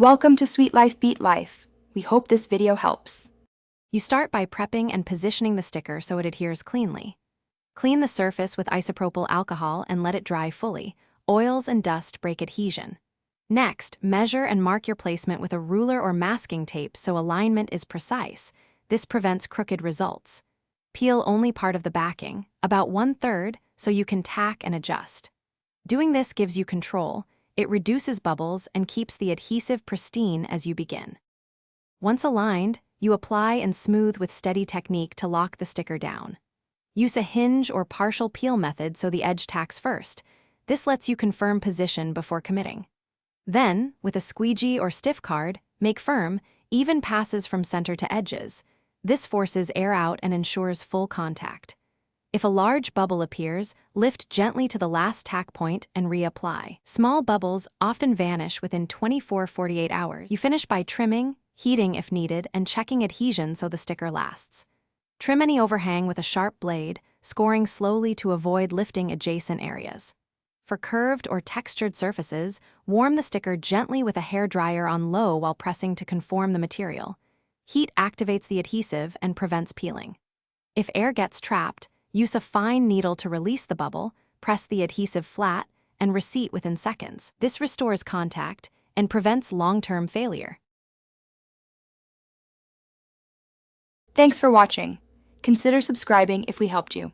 Welcome to Sweet Life Beat Life. We hope this video helps. You start by prepping and positioning the sticker so it adheres cleanly. Clean the surface with isopropyl alcohol and let it dry fully. Oils and dust break adhesion. Next, measure and mark your placement with a ruler or masking tape so alignment is precise. This prevents crooked results. Peel only part of the backing, about 1/3, so you can tack and adjust. Doing this gives you control. It reduces bubbles and keeps the adhesive pristine as you begin. Once aligned, you apply and smooth with steady technique to lock the sticker down. Use a hinge or partial peel method so the edge tacks first. This lets you confirm position before committing. Then, with a squeegee or stiff card, make firm, even passes from center to edges. This forces air out and ensures full contact. If a large bubble appears, lift gently to the last tack point and reapply. Small bubbles often vanish within 24-48 hours. You finish by trimming, heating if needed, and checking adhesion so the sticker lasts. Trim any overhang with a sharp blade, scoring slowly to avoid lifting adjacent areas. For curved or textured surfaces, warm the sticker gently with a hairdryer on low while pressing to conform the material. Heat activates the adhesive and prevents peeling. If air gets trapped, use a fine needle to release the bubble, press the adhesive flat, and reseat within seconds. This restores contact and prevents long-term failure. Thanks for watching. Consider subscribing if we helped you.